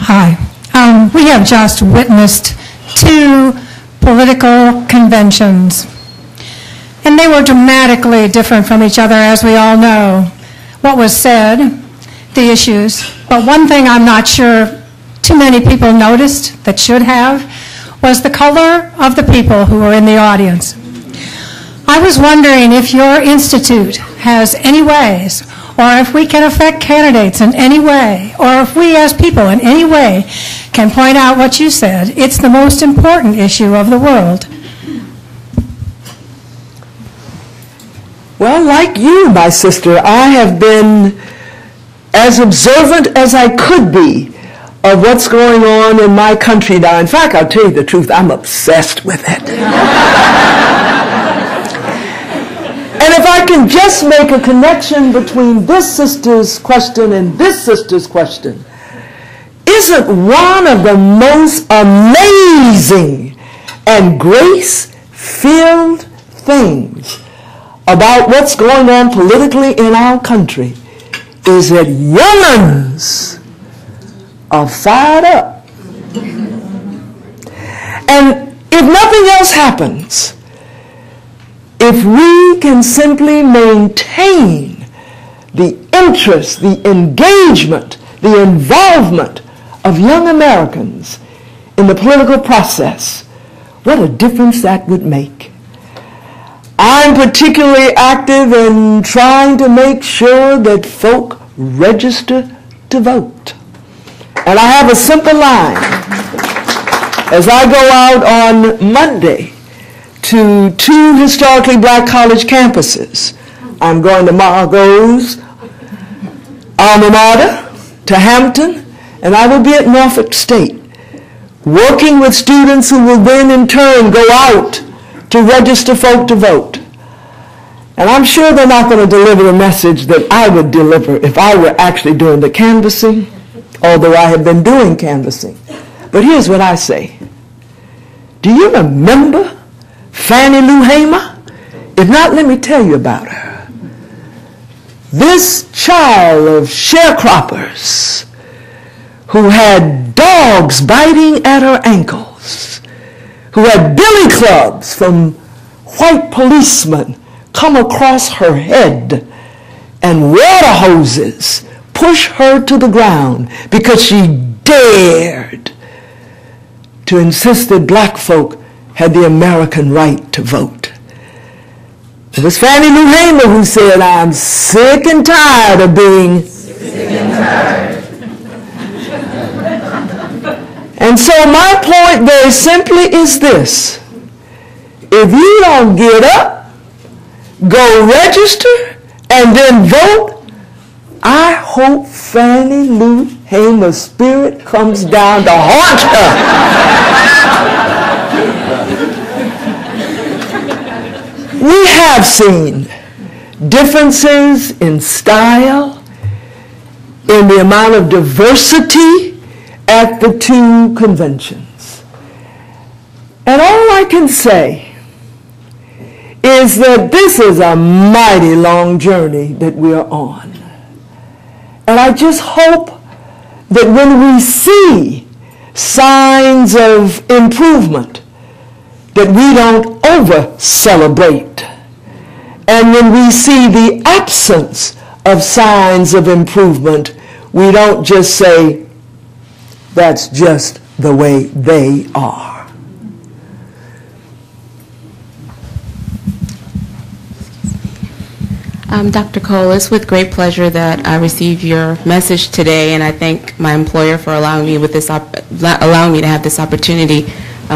Hi. We have just witnessed 2 political conventions, and they were dramatically different from each other, as we all know. What was said, the issues, but one thing I'm not sure too many people noticed that should have was the color of the people who were in the audience. I was wondering if your institute has any ways, or if we can affect candidates in any way, or if we as people in any way can point out what you said. It's the most important issue of the world. Well, like you, my sister, I have been as observant as I could be of what's going on in my country now. In fact, I'll tell you the truth, I'm obsessed with it. And if I can just make a connection between this sister's question and this sister's question, isn't one of the most amazing and grace-filled things about what's going on politically in our country is that young'uns are fired up. And if nothing else happens, if we can simply maintain the interest, the engagement, the involvement of young Americans in the political process, what a difference that would make. I'm particularly active in trying to make sure that folk register to vote. And I have a simple line. As I go out on Monday to 2 historically black college campuses, I'm going to Margot's alma mater, to Hampton, and I will be at Norfolk State, working with students who will then in turn go out to register folk to vote. And I'm sure they're not going to deliver the message that I would deliver if I were actually doing the canvassing, although I have been doing canvassing. But here's what I say. Do you remember Fannie Lou Hamer? If not, let me tell you about her. This child of sharecroppers who had dogs biting at her ankles, who had billy clubs from white policemen come across her head, and water hoses push her to the ground because she dared to insist that black folk had the American right to vote. It was Fannie Lou Hamer who said, "I'm sick and tired of being sick and tired." And so my point very simply is this. If you don't get up, go register, and then vote, I hope Fannie Lou Hamer's spirit comes down to haunt her. We have seen differences in style, in the amount of diversity at the 2 conventions. And all I can say is that this is a mighty long journey that we are on. And I just hope that when we see signs of improvement, that we don't over-celebrate. And when we see the absence of signs of improvement, we don't just say, that's just the way they are. Dr. Cole, it's with great pleasure that I received your message today, and I thank my employer for allowing me to have this opportunity,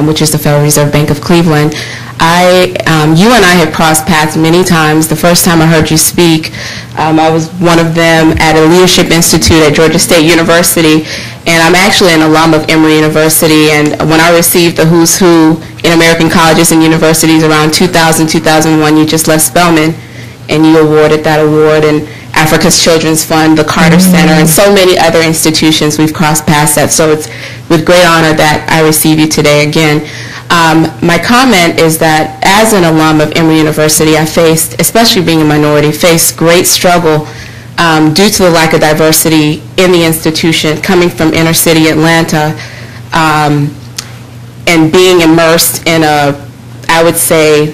which is the Federal Reserve Bank of Cleveland. You and I have crossed paths many times. The first time I heard you speak, I was one of them at a leadership institute at Georgia State University, and I'm actually an alum of Emory University. And when I received the who's who in American colleges and universities around 2000, 2001, you just left Spelman, and you awarded that award, and Africa's Children's Fund, the Carter Center, and so many other institutions we've crossed paths at. So it's with great honor that I receive you today again. My comment is that as an alum of Emory University, I faced, especially being a minority, faced great struggle due to the lack of diversity in the institution, coming from inner city Atlanta, and being immersed in a, I would say,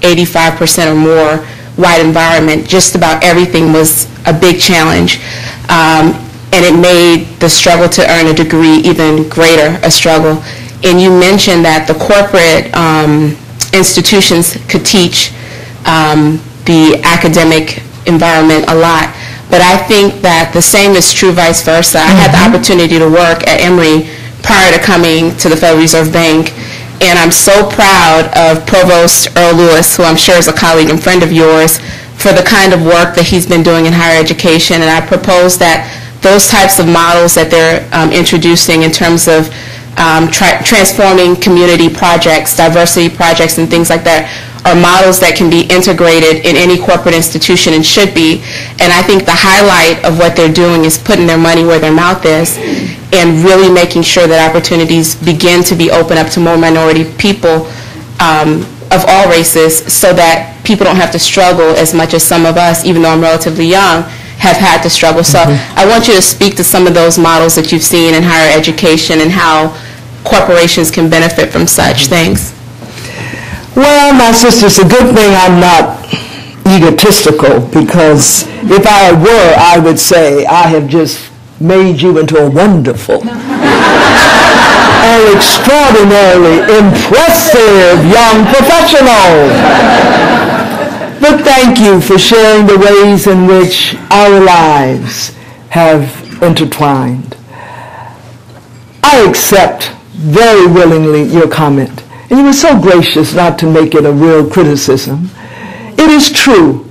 85% or more white environment. Just about everything was a big challenge. And it made the struggle to earn a degree even greater a struggle. And you mentioned that the corporate institutions could teach the academic environment a lot. But I think that the same is true vice versa. I had the opportunity to work at Emory prior to coming to the Federal Reserve Bank, and I'm so proud of Provost Earl Lewis, who I'm sure is a colleague and friend of yours, for the kind of work that he's been doing in higher education. And I propose that those types of models that they're introducing in terms of transforming community projects, diversity projects, and things like that are models that can be integrated in any corporate institution and should be. And I think the highlight of what they're doing is putting their money where their mouth is and really making sure that opportunities begin to be open up to more minority people of all races, so that people don't have to struggle as much as some of us, even though I'm relatively young, have had to struggle. So I want you to speak to some of those models that you've seen in higher education and how corporations can benefit from such things. Well, my sister, it's a good thing I'm not egotistical, because if I were, I would say I have just made you into a wonderful and extraordinarily impressive young professional. But thank you for sharing the ways in which our lives have intertwined. I accept very willingly your comment. And you were so gracious not to make it a real criticism. It is true.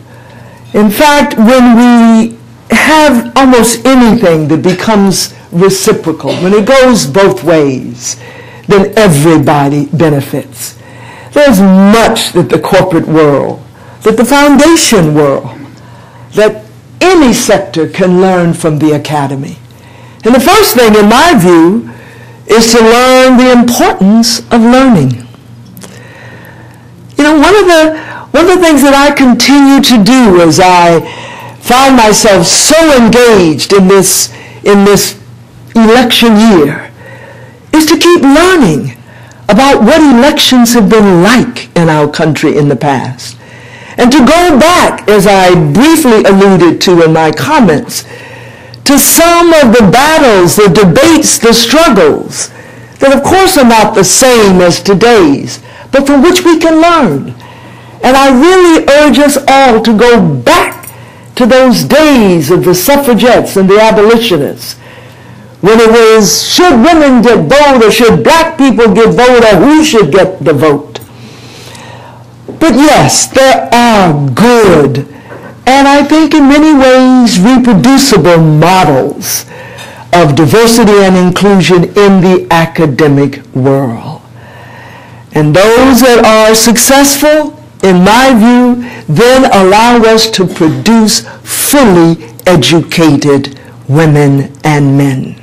In fact, when we have almost anything that becomes reciprocal, when it goes both ways, then everybody benefits. There's much that the corporate world, that the foundation world, that any sector can learn from the academy. And the first thing, in my view, is to learn the importance of learning. You know, one of the things that I continue to do as I find myself so engaged in this election year is to keep learning about what elections have been like in our country in the past. And to go back, as I briefly alluded to in my comments, to some of the battles, the debates, the struggles that of course are not the same as today's, but from which we can learn. And I really urge us all to go back to those days of the suffragettes and the abolitionists, when it was, should women get vote, or should black people get vote, or who should get the vote? But yes, there are good, and I think in many ways reproducible models of diversity and inclusion in the academic world. And those that are successful, in my view, then allow us to produce fully educated women and men.